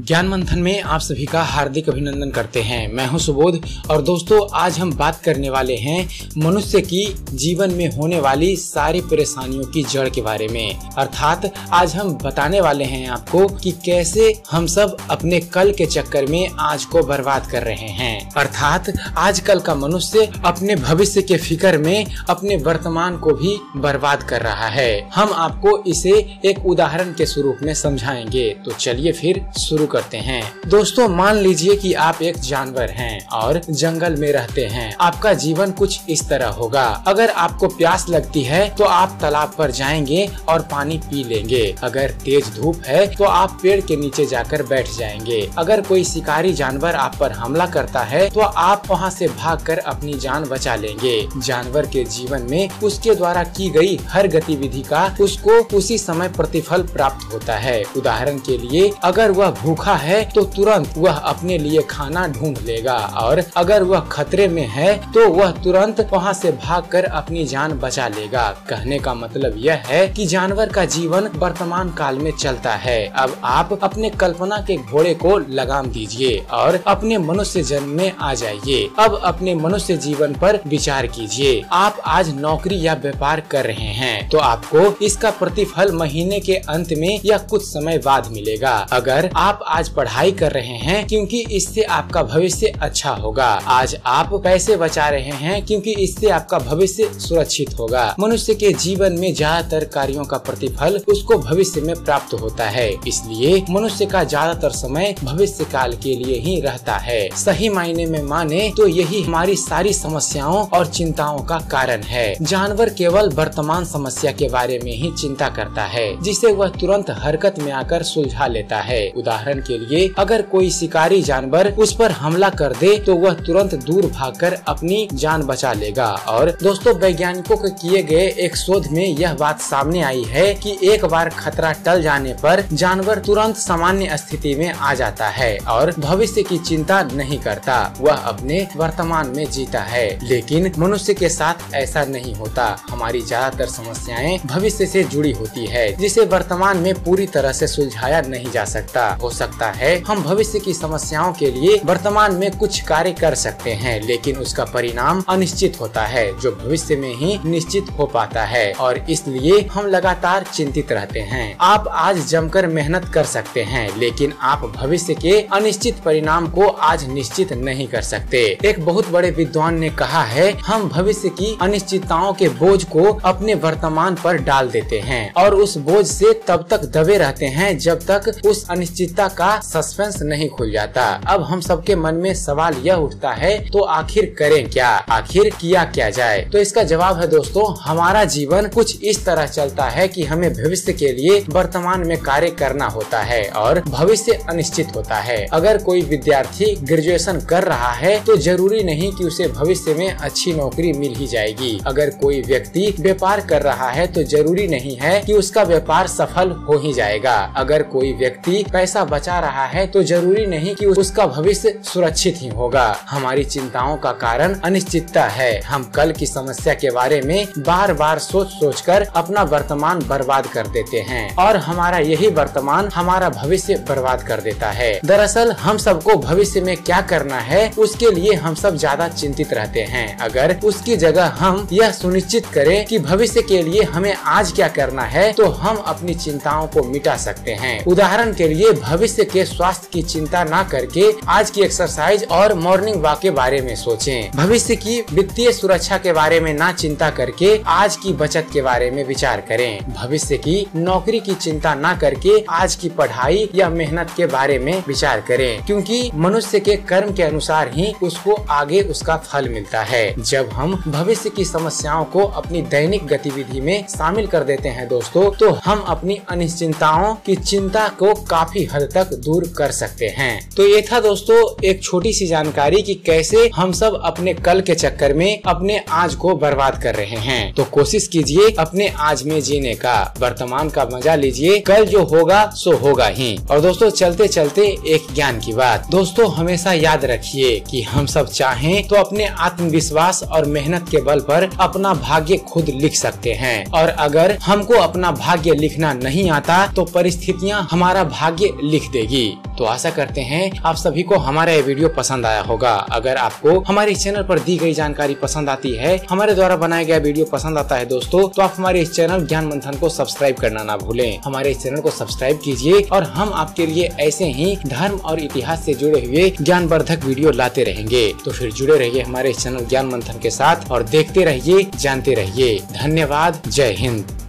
ज्ञान मंथन में आप सभी का हार्दिक अभिनंदन करते हैं। मैं हूं सुबोध और दोस्तों आज हम बात करने वाले हैं मनुष्य की जीवन में होने वाली सारी परेशानियों की जड़ के बारे में। अर्थात आज हम बताने वाले हैं आपको कि कैसे हम सब अपने कल के चक्कर में आज को बर्बाद कर रहे हैं। अर्थात आजकल का मनुष्य अपने भविष्य के फिक्र में अपने वर्तमान को भी बर्बाद कर रहा है। हम आपको इसे एक उदाहरण के स्वरूप में समझाएंगे। तो चलिए फिर शुरू करते हैं। दोस्तों मान लीजिए कि आप एक जानवर हैं और जंगल में रहते हैं। आपका जीवन कुछ इस तरह होगा। अगर आपको प्यास लगती है तो आप तालाब पर जाएंगे और पानी पी लेंगे। अगर तेज धूप है तो आप पेड़ के नीचे जाकर बैठ जाएंगे। अगर कोई शिकारी जानवर आप पर हमला करता है तो आप वहां से भागकर अपनी जान बचा लेंगे। जानवर के जीवन में उसके द्वारा की गई हर गतिविधि का उसको उसी समय प्रतिफल प्राप्त होता है। उदाहरण के लिए अगर वह भूखा है तो तुरंत वह अपने लिए खाना ढूंढ लेगा और अगर वह खतरे में है तो वह तुरंत वहां से भागकर अपनी जान बचा लेगा। कहने का मतलब यह है कि जानवर का जीवन वर्तमान काल में चलता है। अब आप अपने कल्पना के घोड़े को लगाम दीजिए और अपने मनुष्य जन्म में आ जाइए। अब अपने मनुष्य जीवन पर विचार कीजिए। आप आज नौकरी या व्यापार कर रहे हैं तो आपको इसका प्रतिफल महीने के अंत में या कुछ समय बाद मिलेगा। अगर आप आज पढ़ाई कर रहे हैं क्योंकि इससे आपका भविष्य अच्छा होगा। आज आप पैसे बचा रहे हैं क्योंकि इससे आपका भविष्य सुरक्षित होगा। मनुष्य के जीवन में ज्यादातर कार्यों का प्रतिफल उसको भविष्य में प्राप्त होता है। इसलिए मनुष्य का ज्यादातर समय भविष्य काल के लिए ही रहता है। सही मायने में माने तो यही हमारी सारी समस्याओं और चिंताओं का कारण है। जानवर केवल वर्तमान समस्या के बारे में ही चिंता करता है जिसे वह तुरंत हरकत में आकर सुलझा लेता है। उदाहरण के लिए अगर कोई शिकारी जानवर उस पर हमला कर दे तो वह तुरंत दूर भागकर अपनी जान बचा लेगा। और दोस्तों वैज्ञानिकों के किए गए एक शोध में यह बात सामने आई है कि एक बार खतरा टल जाने पर जानवर तुरंत सामान्य स्थिति में आ जाता है और भविष्य की चिंता नहीं करता। वह अपने वर्तमान में जीता है। लेकिन मनुष्य के साथ ऐसा नहीं होता। हमारी ज्यादातर समस्याएं भविष्य से जुड़ी होती है जिसे वर्तमान में पूरी तरह से सुलझाया नहीं जा सकता। हो सकता है हम भविष्य की समस्याओं के लिए वर्तमान में कुछ कार्य कर सकते हैं लेकिन उसका परिणाम अनिश्चित होता है जो भविष्य में ही निश्चित हो पाता है और इसलिए हम लगातार चिंतित रहते हैं। आप आज जमकर मेहनत कर सकते हैं लेकिन आप भविष्य के अनिश्चित परिणाम को आज निश्चित नहीं कर सकते। एक बहुत बड़े विद्वान ने कहा है हम भविष्य की अनिश्चितताओं के बोझ को अपने वर्तमान पर डाल देते हैं और उस बोझ से तब तक दबे रहते हैं जब तक उस अनिश्चितता का सस्पेंस नहीं खुल जाता। अब हम सबके मन में सवाल यह उठता है तो आखिर करें क्या, आखिर किया क्या जाए। तो इसका जवाब है दोस्तों हमारा जीवन कुछ इस तरह चलता है कि हमें भविष्य के लिए वर्तमान में कार्य करना होता है और भविष्य अनिश्चित होता है। अगर कोई विद्यार्थी ग्रेजुएशन कर रहा है तो जरूरी नहीं कि उसे भविष्य में अच्छी नौकरी मिल ही जाएगी। अगर कोई व्यक्ति व्यापार कर रहा है तो जरूरी नहीं है कि उसका व्यापार सफल हो ही जाएगा। अगर कोई व्यक्ति पैसा बचा रहा है तो जरूरी नहीं कि उसका भविष्य सुरक्षित ही होगा। हमारी चिंताओं का कारण अनिश्चितता है। हम कल की समस्या के बारे में बार बार सोच कर अपना वर्तमान बर्बाद कर देते हैं और हमारा यही वर्तमान हमारा भविष्य बर्बाद कर देता है। दरअसल हम सबको भविष्य में क्या करना है उसके लिए हम सब ज्यादा चिंतित रहते हैं। अगर उसकी जगह हम यह सुनिश्चित करें कि भविष्य के लिए हमें आज क्या करना है तो हम अपनी चिंताओं को मिटा सकते हैं। उदाहरण के लिए भविष्य के स्वास्थ्य की चिंता ना करके आज की एक्सरसाइज और मॉर्निंग वॉक के बारे में सोचें। भविष्य की वित्तीय सुरक्षा के बारे में ना चिंता करके आज की बचत के बारे में विचार करें। भविष्य की नौकरी की चिंता ना करके आज की पढ़ाई या मेहनत के बारे में विचार करें क्योंकि मनुष्य के कर्म के अनुसार ही उसको आगे उसका फल मिलता है। जब हम भविष्य की समस्याओं को अपनी दैनिक गतिविधि में शामिल कर देते हैं दोस्तों तो हम अपनी अनिश्चितताओं की चिंता को काफी हद तक दूर कर सकते हैं। तो ये था दोस्तों एक छोटी सी जानकारी कि कैसे हम सब अपने कल के चक्कर में अपने आज को बर्बाद कर रहे हैं। तो कोशिश कीजिए अपने आज में जीने का, वर्तमान का मजा लीजिए। कल जो होगा सो होगा ही। और दोस्तों चलते चलते एक ज्ञान की बात, दोस्तों हमेशा याद रखिए कि हम सब चाहें तो अपने आत्मविश्वास और मेहनत के बल पर अपना भाग्य खुद लिख सकते हैं और अगर हमको अपना भाग्य लिखना नहीं आता तो परिस्थितियाँ हमारा भाग्य लिख देगी। तो आशा करते हैं आप सभी को हमारा ये वीडियो पसंद आया होगा। अगर आपको हमारे इस चैनल पर दी गई जानकारी पसंद आती है, हमारे द्वारा बनाया गया वीडियो पसंद आता है दोस्तों, तो आप हमारे इस चैनल ज्ञान मंथन को सब्सक्राइब करना ना भूलें। हमारे इस चैनल को सब्सक्राइब कीजिए और हम आपके लिए ऐसे ही धर्म और इतिहास से जुड़े हुए ज्ञानवर्धक वीडियो लाते रहेंगे। तो फिर जुड़े रहिए हमारे इस चैनल ज्ञान मंथन के साथ और देखते रहिए, जानते रहिए। धन्यवाद। जय हिंद।